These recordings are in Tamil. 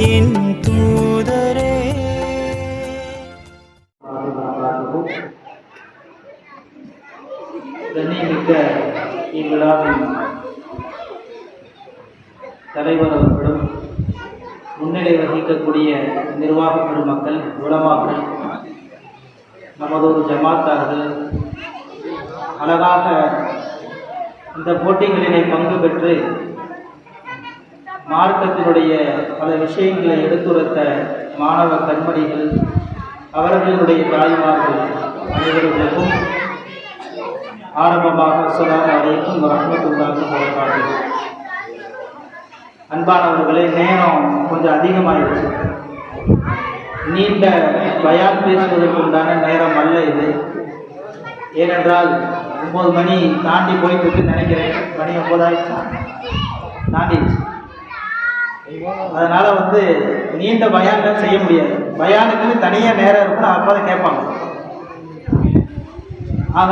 என் தூதரே. கண்ணியமிக்க இவ்விழாவின் தலைவர் அவர்களும் முன்னிலை வகிக்கக்கூடிய நிர்வாக பெருமக்கள், உலமாக்கள், நமதொரு ஜமாத்தார்கள் அழகாக இந்த போட்டிகளிலே பங்கு பெற்று மார்க்கத்தினுடைய பல விஷயங்களை எடுத்துரைத்த மாணவ கண்மணிகள், அவர்களுடைய தாய்மார்கள் அனைவர்களுக்கும் ஆரம்பமாக அஸ்ஸலாமு அலைக்கும் வரஹ்மத்துல்லாஹி வபரகாத்துஹு. அன்பானவர்களே, நேரம் கொஞ்சம் அதிகமாகிடுச்சு. நீண்ட பயான் பேசுவதற்கு உண்டான நேரம் அல்ல இது. ஏனென்றால் 9 மணி தாண்டி போயிட்டு நினைக்கிறேன். மணி 9 ஆயிடுச்சா, தாண்டிடுச்சு. அதனால் நீண்ட பயான்கள் செய்ய முடியாது. பயானுக்குன்னு தனியாக நேரம் இருக்குன்னு அப்போ தான் கேட்பாங்க. ஆக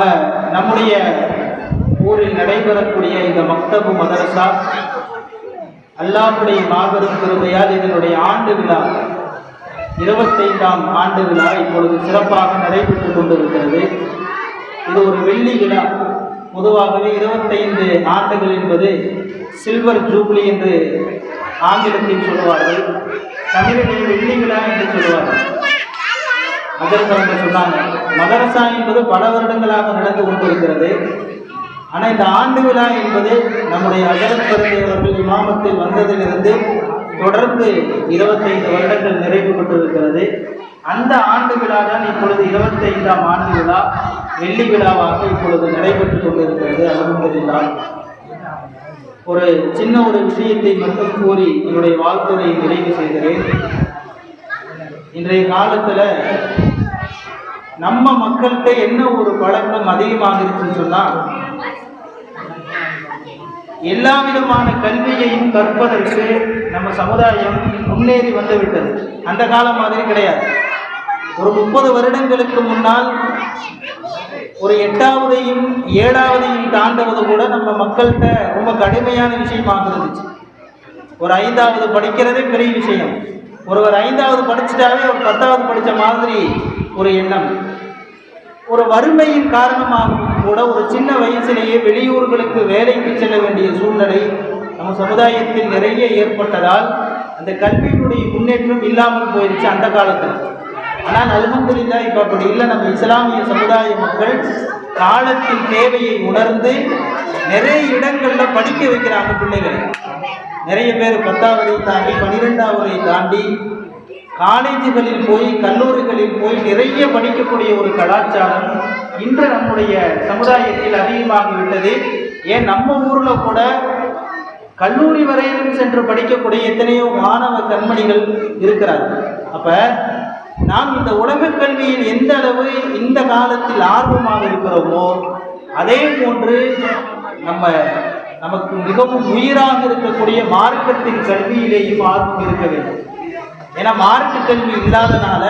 நம்முடைய ஊரில் நடைபெறக்கூடிய இந்த மக்தபு மதரசா அல்லாஹ்வுடைய மாபெரும் கிருபையால் இதனுடைய ஆண்டு விழா 25ஆம் ஆண்டு விழா இப்பொழுது சிறப்பாக நடைபெற்று கொண்டிருக்கிறது. இது ஒரு வெள்ளி விழா. பொதுவாகவே 25 ஆண்டுகள் என்பது சில்வர் ஜூப்ளி என்று ஆங்கிலத்தில் சொல்லுவார்கள். தமிழில் வெள்ளி விழா என்று சொல்லுவார்கள். மதரசா சொன்னாங்க. மதரசா என்பது பல வருடங்களாக நடந்து கொண்டிருக்கிறது. ஆனால் இந்த ஆண்டு விழா என்பது நம்முடைய ஹஜ்ரத் அவர்கள் இமாமத்தில் வந்ததிலிருந்து தொடர்ந்து 25 வருடங்கள் நிறைவு பெற்றிருக்கிறது. அந்த ஆண்டு விழா தான் இப்பொழுது 25ஆம் ஆண்டு விழா வெள்ளி விழாவாக இப்பொழுது நடைபெற்று கொண்டிருக்கிறது. அல்ஹம்துலில்லாஹ். ஒரு சின்ன ஒரு விஷயத்தை மட்டும் கூறி என்னுடைய வாழ்த்துறையை நிறைவு செய்கிறேன். இன்றைய காலத்தில் நம்ம மக்கள்கிட்ட என்ன ஒரு பழக்கம் அதிகமாக இருக்குன்னு சொன்னால், எல்லா விதமான கல்வியையும் கற்பதற்கு நம்ம சமுதாயம் முன்னேறி வந்துவிட்டது. அந்த காலம் மாதிரி கிடையாது. ஒரு 30 வருடங்களுக்கு முன்னால் ஒரு 8ஆவதையும் 7ஆவதையும் தாண்டுவது கூட நம்ம மக்கள்கிட்ட ரொம்ப கடுமையான விஷயமாக இருந்துச்சு. ஒரு 5ஆவது படிக்கிறதே பெரிய விஷயம். ஒருவர் 5ஆவது படிச்சுட்டாவே ஒரு 10ஆவது படித்த மாதிரி ஒரு எண்ணம். ஒரு வறுமையின் காரணமாகவும் கூட ஒரு சின்ன வயசிலேயே வெளியூர்களுக்கு வேலைக்கு செல்ல வேண்டிய சூழ்நிலை நம்ம சமுதாயத்தில் நிறைய ஏற்பட்டதால் அந்த கல்வியினுடைய முன்னேற்றம் இல்லாமல் போயிடுச்சு அந்த காலத்தில். ஆனால் அல்ஹம்துலில்லாஹ் இப்போ அப்படி இல்லை. நம்ம இஸ்லாமிய சமுதாய மக்கள் காலத்தின் தேவையை உணர்ந்து நிறைய இடங்களில் படிக்க வைக்கிறாங்க பிள்ளைகளை. நிறைய பேர் 10ஆவதை தாண்டி 12ஆவதை தாண்டி காலேஜுகளில் போய் கல்லூரிகளில் போய் நிறைய படிக்கக்கூடிய ஒரு கலாச்சாரம் இன்று நம்முடைய சமுதாயத்தில் அதிகமாகிவிட்டது. ஏன் நம்ம ஊரில் கூட கல்லூரி வரையிலும் சென்று படிக்கக்கூடிய எத்தனையோ மாணவ கண்மணிகள் இருக்கிறார்கள். அப்போ நாம் இந்த உலக கல்வியில் எந்த அளவு இந்த காலத்தில் ஆர்வமாக இருக்கிறோமோ அதே போன்று நமக்கு மிகவும் உயிராக இருக்கக்கூடிய மார்க்கத்தின் கல்வியிலேயும் ஆர்வம் இருக்க வேண்டும். ஏன்னா மார்க்க கல்வி இல்லாதனால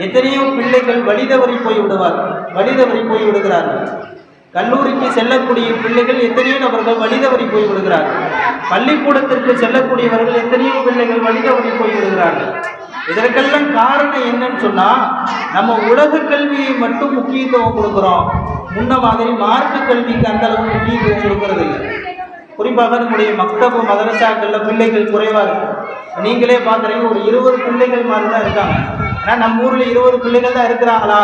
எத்தனையோ பிள்ளைகள் வழிதவறி போய் விடுகிறார்கள். கல்லூரிக்கு செல்லக்கூடிய பிள்ளைகள் எத்தனையோ நபர்கள் வழிதவறி போய் விடுகிறார்கள். பள்ளிக்கூடத்திற்கு செல்லக்கூடியவர்கள் எத்தனையோ பிள்ளைகள் வழிதவறி போய் விடுகிறார்கள். இதற்கெல்லாம் காரணம் என்னன்னு சொன்னால், நம்ம உலக கல்வியை மட்டும் முக்கியத்துவம் கொடுக்குறோம். முன்ன மாதிரி மார்க்க கல்விக்கு அந்த அளவு முக்கியத்துவம் கொடுக்கறது இல்லை. குறிப்பாக நம்முடைய மக்தபு மதரசாக்களில் பிள்ளைகள் குறைவாக இருக்கும். நீங்களே பார்க்குறீங்க, ஒரு 20 பிள்ளைகள் மாதிரி தான் இருக்காங்க. ஆனால் நம்ம ஊரில் 20 பிள்ளைகள் தான் இருக்கிறாங்களா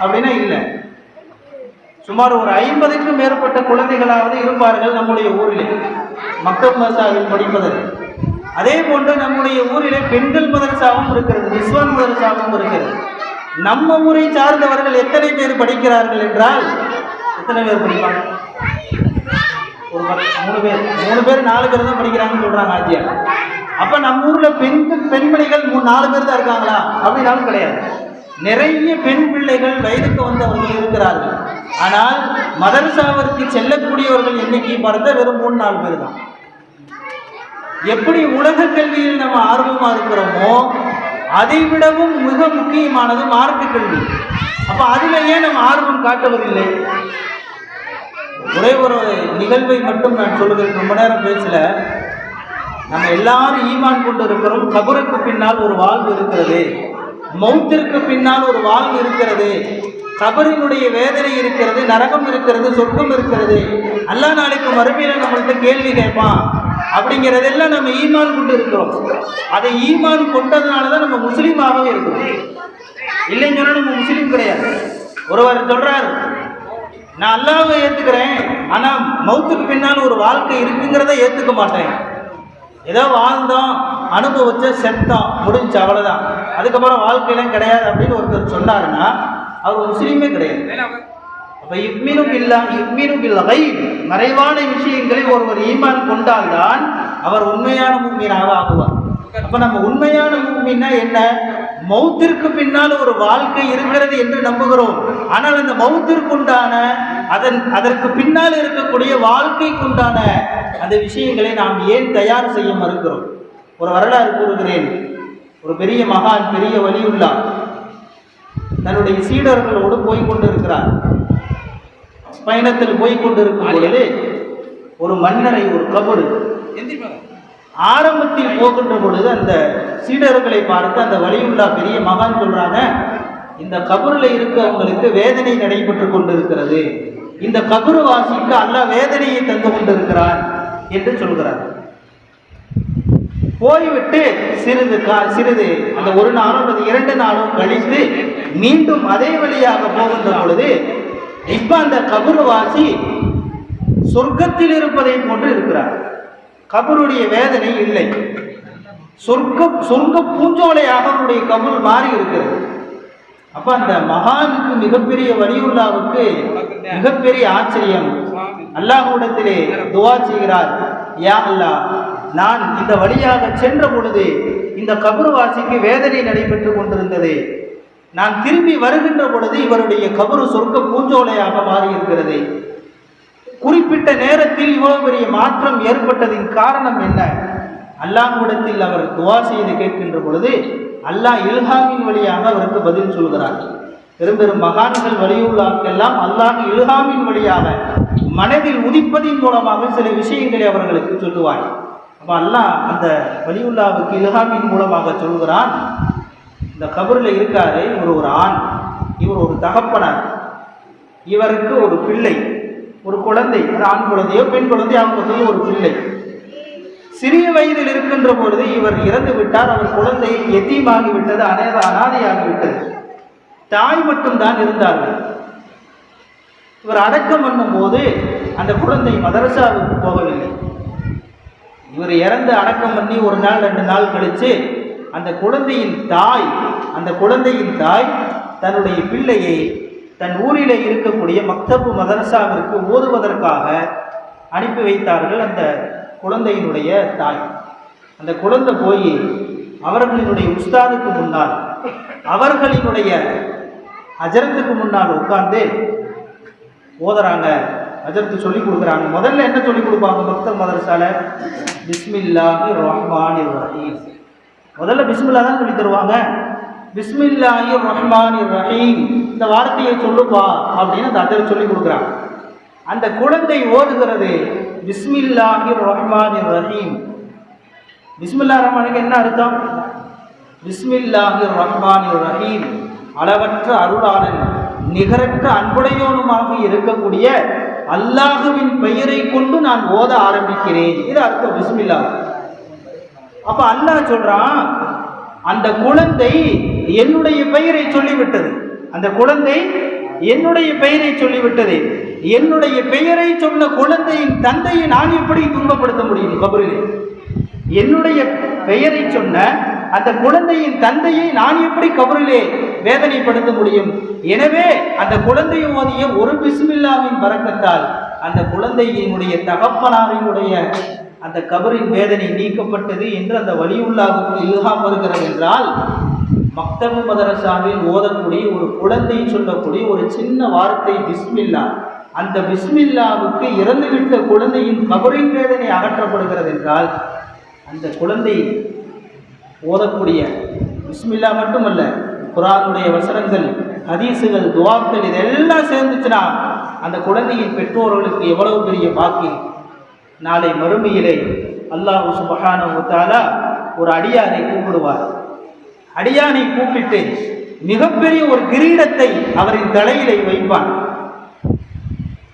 அப்படின்னா இல்லை. சுமார் ஒரு 50க்கும் மேற்பட்ட குழந்தைகளாவது இருப்பார்கள் நம்முடைய ஊரிலே மக்தப் மதரசாவில் படிப்பதற்கு. அதே போன்று நம்முடைய ஊரிலே பெண்கள் மதரசாவும் இருக்கிறது, நிஸ்வான் மதரசாவும் இருக்கிறது. நம்ம ஊரை சார்ந்தவர்கள் எத்தனை பேர் படிக்கிறார்கள் என்றால், எத்தனை பேர் படிப்பாங்க? ஒரு 3 பேர் 4 பேர் தான் படிக்கிறாங்கன்னு சொல்கிறாங்க ஆட்சியார். அப்போ நம்ம ஊரில் பெண்மணிகள் 4 பேர் தான் இருக்காங்களா அப்படின்னாலும் கிடையாது. நிறைய பெண் பிள்ளைகள் வயதுக்கு வந்தவர்கள் இருக்கிறார்கள். ஆனால் மதரசாவிற்கு செல்லக்கூடியவர்கள் எண்ணிக்கை பார்த்தா வெறும் 3-4 பேர் தான். எப்படி உலக கல்வியில் நம்ம ஆர்வமாக இருக்கிறோமோ அதை விடவும் மிக முக்கியமானது மார்க்க கல்வி. அப்போ அதில் ஏன் நம்ம ஆர்வம் காட்டுவதில்லை? ஒரே ஒரு நிகழ்வை மட்டும் நான் சொல்லுகிறேன். ரொம்ப நேரம் பேசல. நம்ம எல்லாரும் ஈமான் கொண்டு இருக்கிறோம், கபருக்கு பின்னால் ஒரு வாழ்வு இருக்கிறது, மௌத்திற்கு பின்னால் ஒரு வாழ்வு இருக்கிறது, கபரினுடைய வேதனை இருக்கிறது, நரகம் இருக்கிறது, சொர்க்கம் இருக்கிறது, அல்லாஹ் நாளைக்கு மறுமையில நம்மள்ட்ட கேள்வி கேட்பான் அப்படிங்கிறதெல்லாம் நம்ம ஈமான் கொண்டு இருக்கிறோம். அதை ஈமான் கொண்டதுனால தான் நம்ம முஸ்லீமாகவே இருக்கிறோம். இல்லைன்னு சொன்னா நம்ம முஸ்லீம் கிடையாது. ஒருவர் சொல்றார், நான் அல்லாஹ்வை ஏத்துக்கிறேன், ஆனா மௌத்துக்கு பின்னால் ஒரு வாழ்க்கை இருக்குங்கிறத ஏத்துக்க மாட்டேன். ஏதோ வாழ்ந்தோம், அனுபவிச்ச செத்தோம், முடிஞ்சு அவ்வளவுதான், அதுக்கப்புறம் வாழ்க்கையெல்லாம் கிடையாது அப்படின்னு ஒருத்தர் சொன்னாருன்னா அவர் முஸ்லீமே கிடையாது. அப்ப யுக்மினு பில் கைப், மறைவான விஷயங்களில் ஒருவர் ஈமான் கொண்டால்தான் அவர் உண்மையான முஃமினாக ஆகுவார். அப்ப நம்ம உண்மையான முஃமின்னா என்ன? மௌத்திற்கு பின்னால் ஒரு வாழ்க்கை இருக்கிறது என்று நம்புகிறோம். ஆனால் அந்த மௌத்திற்குண்டான அதற்கு பின்னால் இருக்கக்கூடிய வாழ்க்கைக்குண்டான அந்த விஷயங்களை நாம் ஏன் தயார் செய்ய மறுக்கிறோம்? ஒரு வரலாறு கூறுகிறேன். ஒரு பெரிய மகான், பெரிய வலியுல்லாஹ் தன்னுடைய சீடர்களோடு போய்கொண்டிருக்கிறார். பயணத்தில் போய்கொண்டிருக்கும் பொழுது ஒரு மன்னரை, ஒரு கபரு, ஆரம்பத்தில் போகின்ற பொழுது அந்த சீடர்களை பார்த்து அந்த வலியுல்லாஹ் பெரிய மகான் சொல்றாங்க, இந்த கபருல இருக்கவங்களுக்கு வேதனை நடைபெற்று கொண்டிருக்கிறது, இந்த கபரு வாசிக்கு அல்லாஹ் வேதனையை தந்து கொண்டிருக்கிறான் என்று சொல்கிறார். போய்விட்டு சிறிது அந்த ஒரு நாளும் அல்லது 2 நாளும் கழித்து மீண்டும் அதே வழியாக போகின்ற பொழுது இப்ப அந்த கபருவாசி சொர்க்கத்தில் இருப்பதை போன்று இருக்கிறார். கபருடைய வேதனை இல்லை, சொர்க்க பூஞ்சோலையாக அவருடைய கபர் மாறி இருக்கிறது. அப்ப அந்த மகானுக்கு, மிகப்பெரிய வலியுல்லாவுக்கு மிகப்பெரிய ஆச்சரியம். அல்லாஹ்விடத்திலே துஆ செய்கிறார், யா அல்லாஹ், நான் இந்த வழியாக சென்ற பொழுது இந்த கபருவாசிக்கு வேதனை நடைபெற்று கொண்டிருந்தது, நான் திரும்பி வருகின்ற பொழுது இவருடைய கபரு சொர்க்க பூஞ்சோலையாக மாறி இருக்கிறது. குறிப்பிட்ட நேரத்தில் இவ்வளவு பெரிய மாற்றம் ஏற்பட்டதின் காரணம் என்ன? அல்லாஹ்விடத்தில் அவர் துஆ செய்து கேட்கின்ற பொழுது அல்லாஹ் இல்ஹாமின் வழியாக அவருக்கு பதில் சொல்கிறார். பெரும் மகான்கள் வலியுல்லாஹ்க்கெல்லாம் அல்லாஹ் இல்ஹாமின் வழியாக மனதில் உதிப்பதின் மூலமாக சில விஷயங்களை அவர்களுக்கு சொல்லுவார். அப்ப அல்லாஹ் அந்த வலியுல்லாவுக்கு இல்ஹாமின் மூலமாக சொல்கிறான், இந்த கபரில் இருக்காரு இவர் ஒரு ஆண், இவர் ஒரு தகப்பனார், இவருக்கு ஒரு பிள்ளை, ஒரு குழந்தை, ஆண் குழந்தையோ பெண் குழந்தையோ, அவங்க ஒரு பிள்ளை சிறிய வயதில் இருக்கின்ற பொழுது இவர் இறந்து விட்டார். அவர் குழந்தை எத்தீமாகி விட்டது, அனாதையாகி விட்டது. தாய் மட்டும்தான் இருந்தார்கள். இவர் அடக்கம் பண்ணும் போது அந்த குழந்தை மதரசாவுக்கு போகவில்லை. இவர் இறந்து அடக்கம் பண்ணி 1 நாள் 2 நாள் கழித்து அந்த குழந்தையின் தாய் தன்னுடைய பிள்ளையை தன் ஊரிலே இருக்கக்கூடிய மக்தபு மதரசாவிற்கு ஓதுவதற்காக அனுப்பி வைத்தார்கள். அந்த குழந்தையினுடைய தாய், அந்த குழந்தை போய் அவர்களினுடைய உஸ்தாதுக்கு முன்னால், அவர்களினுடைய அஜரத்துக்கு முன்னால் உட்கார்ந்து ஓதுறாங்க. அஜரத்து சொல்லி கொடுக்குறாங்க. முதல்ல என்ன சொல்லி கொடுப்பாங்க மக்தப் மதரசால? பிஸ்மில்லாஹிர் ரஹ்மானிர் ரஹீம். முதல்ல பிஸ்மில்லா தான் சொல்லி தருவாங்க. பிஸ்மில்லாஹிர் ரஹ்மானிர் ரஹீம், இந்த வார்த்தையை சொல்லுப்பா அப்படின்னு அந்த அஜரத் சொல்லி கொடுக்குறாங்க. அந்த குழந்தை ஓதுகிறது பிஸ்மில்லாஹிர் ரஹ்மானிர் ரஹீம். பிஸ்மில்லா ரஹ்மானுக்கு என்ன அர்த்தம்? பிஸ்மில்லாஹிர் ரஹ்மானிர் ரஹீம், அளவற்ற அருளாளன் நிகரற்ற அன்புடையோனுமாக இருக்கக்கூடிய அல்லாஹுவின் பெயரை கொண்டு நான் ஓத ஆரம்பிக்கிறேன், இது அர்த்தம் பிஸ்மில்லா. அப்ப அல்லாஹ் சொல்றான், அந்த குழந்தை என்னுடைய பெயரை சொல்லிவிட்டது, அந்த குழந்தை என்னுடைய பெயரை சொல்லிவிட்டது. என்னுடைய பெயரை சொன்ன குழந்தையின் தந்தையை நான் எப்படி துன்பப்படுத்த முடியும் கபரிலே? என்னுடைய பெயரை சொன்ன அந்த குழந்தையின் தந்தையை நான் எப்படி கபரிலே வேதனைப்படுத்த முடியும்? எனவே அந்த குழந்தையை ஓதிய ஒரு பிஸ்மில்லாவின் பரக்கத்தால் அந்த குழந்தையினுடைய தகப்பனாரினுடைய அந்த கபரின் வேதனை நீக்கப்பட்டது என்று அந்த வலியுல்லாவுக்கு இல்ஹாம் வருகிறது. என்றால் மக்தபு மதரசாவில் ஓதக்கூடிய ஒரு குழந்தை சொல்லக்கூடிய ஒரு சின்ன வார்த்தை பிஸ்மில்லா, அந்த பிஸ்மில்லாவுக்கு இறந்துவிட்ட குழந்தையின் கபரின் வேதனை அகற்றப்படுகிறது என்றால் அந்த குழந்தை ஓதக்கூடிய பிஸ்மில்லா மட்டுமல்ல, குர்ஆனுடைய வசனங்கள், ஹதீஸுகள், துஆக்கள் இதெல்லாம் சேர்ந்துச்சுன்னா அந்த குழந்தையின் பெற்றோர்களுக்கு எவ்வளவு பெரிய பாக்கியம். நாளை மறுமையிலே அல்லாஹ் சுப்ஹானஹு வ தஆலா ஒரு அடியாரை கூப்பிடுவார். அடியானை கூப்பிட்டு மிகப்பெரிய ஒரு கிரீடத்தை அவரின் தலையிலே வைப்பான்.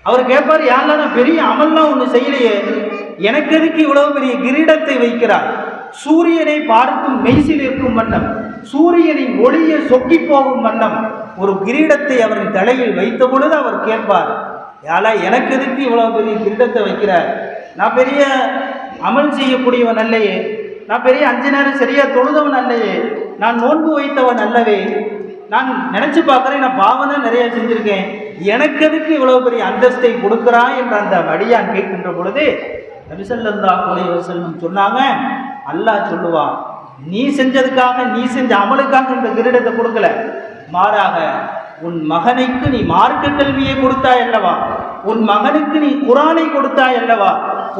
அவர் கேட்பார், யாரெல்லாம் நான் பெரிய அமல்லாம் ஒன்று செய்யலையே, எனக்கு எதுக்கு இவ்வளவு பெரிய கிரீடத்தை வைக்கிறார்? சூரியனை பார்க்கும் மெய்சில் இருக்கும் வண்ணம், சூரியனின் ஒளியை சொக்கி போகும் வண்ணம் ஒரு கிரீடத்தை அவரின் தலையில் வைத்த பொழுது அவர் கேட்பார், யாரா எனக்கு எதுக்கு இவ்வளவு பெரிய கிரீடத்தை வைக்கிறார்? நான் பெரிய அமல் செய்யக்கூடியவன் அல்லையே, நான் பெரிய 5 நேரம் சரியா தொழுதவன் அல்லையே, நான் நோன்பு வைத்தவன் அல்லவே, நான் நினைச்சு பார்க்குறேன், நான் பாவம் தான் நிறைய செஞ்சிருக்கேன், எனக்கு எதுக்கு இவ்வளவு பெரிய அந்தஸ்தை கொடுக்குறான் என்று அந்த அடியான் கேட்கின்ற பொழுது நபி ஸல்லல்லாஹு அலைஹி வஸல்லம் சொன்னாங்க, அல்லாஹ் சொல்லுவான், நீ செஞ்சதுக்காக, நீ செஞ்ச அமலுக்காக இந்த கிரீடத்தை கொடுக்கல, மாறாக உன் மகனுக்கு நீ மார்க்க கல்வியை கொடுத்தாய் அல்லவா, உன் மகனுக்கு நீ குர்ஆனை கொடுத்தாய் அல்லவா,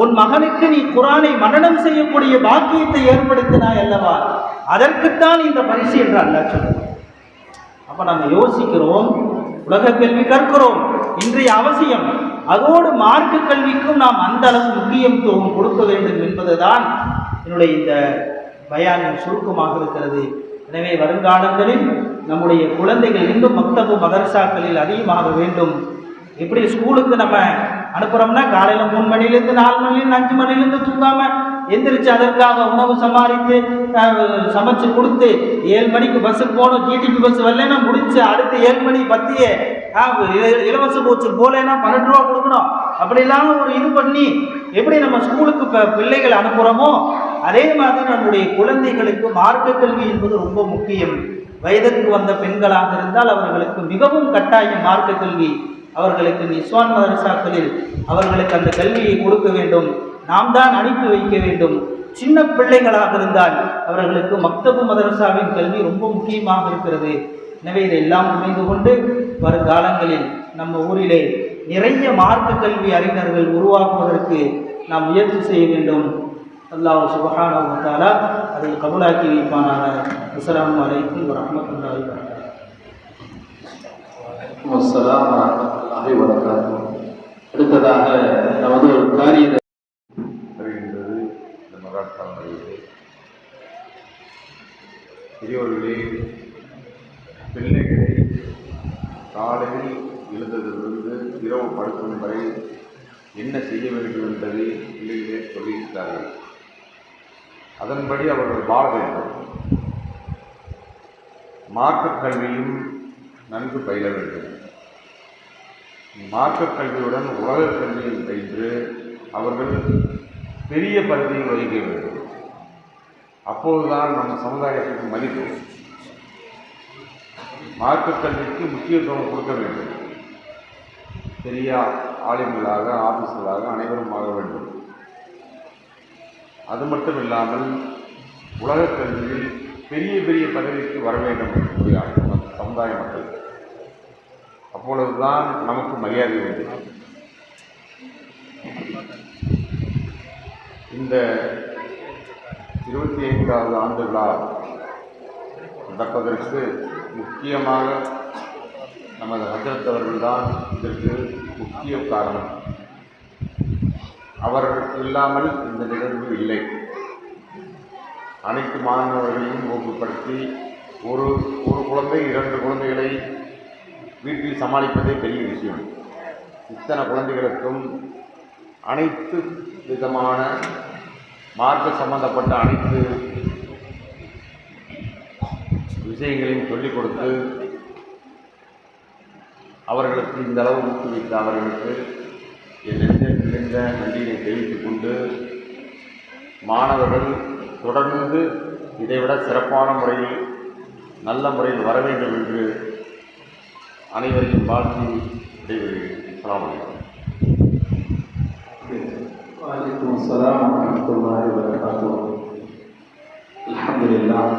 உன் மகனுக்கு நீ குர்ஆனை மனனம் செய்யக்கூடிய பாக்கியத்தை ஏற்படுத்தினாய் அல்லவா, அதற்குத்தான் இந்த பரிசு என்று அல்லாஹ் சொல்லுவான். அப்ப நம்ம யோசிக்கிறோம், உலக கல்வி கற்கிறோம், இன்றைய அவசியம், அதோடு மார்க்க கல்விக்கும் நாம் அந்த அளவு முக்கியத்துவம் கொடுக்க வேண்டும் என்பதுதான் என்னுடைய இந்த பயானின் சுருக்கமாக இருக்கிறது. எனவே வருங்காலங்களில் நம்முடைய குழந்தைகள் இன்னும் மக்தபு மதரசாக்களில் அதிகமாக வேண்டும். எப்படி ஸ்கூலுக்கு நம்ம அனுப்புகிறோம்னா காலையில் 3 மணிலேருந்து 4 மணிலேருந்து 5 மணிலேருந்து தூங்காமல் எந்திரிச்சு அதற்காக உணவு சமாளித்து சமைச்சு கொடுத்து 7 மணிக்கு பஸ்ஸுக்கு போகணும், டிடிபி பஸ் வரலன்னா முடிச்சு அடுத்து 7 மணி 10 இலவச போச்சு போலேன்னா 12 ரூபா கொடுக்கணும். அப்படி இல்லாமல் ஒரு இது பண்ணி எப்படி நம்ம ஸ்கூலுக்கு பிள்ளைகள் அனுப்புகிறோமோ அதே மாதிரி நம்முடைய குழந்தைகளுக்கு மார்க்க கல்வி என்பது ரொம்ப முக்கியம். வயதிற்கு வந்த பெண்களாக இருந்தால் அவர்களுக்கு மிகவும் கட்டாயம் மார்க்க கல்வி, அவர்களுக்கு நிஸ்வான் மதரசாக்களில் அவர்களுக்கு அந்த கல்வியை கொடுக்க வேண்டும், நாம் தான் அனுப்பி வைக்க வேண்டும். சின்ன பிள்ளைகளாக இருந்தால் அவர்களுக்கு மக்தபு மதரசாவின் கல்வி ரொம்ப முக்கியமாக இருக்கிறது. எனவே இதையெல்லாம் புரிந்து கொண்டு வருங்காலங்களில் நம்ம ஊரிலே நிறைய மார்க்க கல்வி அறிஞர்கள் உருவாக்குவதற்கு நாம் முயற்சி செய்ய வேண்டும். அல்லாஹ் சுப்ஹானஹு வ தஆலா அதை கபூலாக்கி வைப்பானாக. அஸ்ஸலாமு அலைக்கும் வரஹ்மத்துல்லாஹி வபரகாத்துஹு. அடுத்ததாக நமது ஒரு காரியத்தை வருகின்றது. இந்த மகாத்தான் வருகிறது. பெரியோர்களே, பிள்ளைகளை காலையில் எழுந்ததிலிருந்து இரவு படுக்கும் வரை என்ன செய்ய வேண்டும் என்பதை பிள்ளைகளே சொல்லியிருக்கிறார்கள். அதன்படி அவர்கள் வாழ வேண்டும். மார்க்க கல்வியும் நன்கு பயில வேண்டும். மார்க்க கல்வியுடன் உலக கல்வியில் பயின்று அவர்கள் பெரிய பதவியை வகிக்க வேண்டும். அப்போதுதான் நம்ம சமுதாயத்திற்கு மதிப்பு. மார்க்க கல்விக்கு முக்கியத்துவம் கொடுக்க வேண்டும். பெரிய ஆளுங்களாக ஆபீஸ்களாக அனைவரும் ஆக வேண்டும். அது மட்டும் இல்லாமல் உலக கல்வியில் பெரிய பெரிய பதவிக்கு வர வேண்டும் சமுதாய மக்கள். அப்பொழுதுதான் நமக்கு மரியாதை வேண்டும். இந்த 25வது ஆண்டு விழா நடப்பதற்கு முக்கியமாக நமது ஹஜ்ரத் அவர்கள்தான் இதற்கு முக்கிய காரணம். அவர் இல்லாமல் இந்த நிகழ்வு இல்லை. அனைத்து மாணவர்களையும் ஊக்கப்படுத்தி ஒரு குழந்தை 2 குழந்தைகளை வீட்டில் சமாளிப்பதே பெரிய விஷயம். இத்தனை குழந்தைகளுக்கும் அனைத்து விதமான மார்க்க சம்பந்தப்பட்ட அனைத்து விஷயங்களையும் சொல்லிக் கொடுத்து அவர்களுக்கு இந்த அளவு ஊக்குவித்த அவர்களுக்கு என் நெஞ்ச நன்றியை தெரிவித்துக் கொண்டு, மாணவர்கள் தொடர்ந்து இதைவிட சிறப்பான முறையில் நல்ல முறையில் வர வேண்டும் என்று அனைவரையும் வாழ்த்தி விடைபெறுகிறேன். அஸ்ஸலாமு அலைக்கும். வலைக்கும் அஸ்ஸலாம் வரஹ்மத்துல்லாஹி வபரகாத்துஹு. அல்ஹம்துலில்லாஹ்.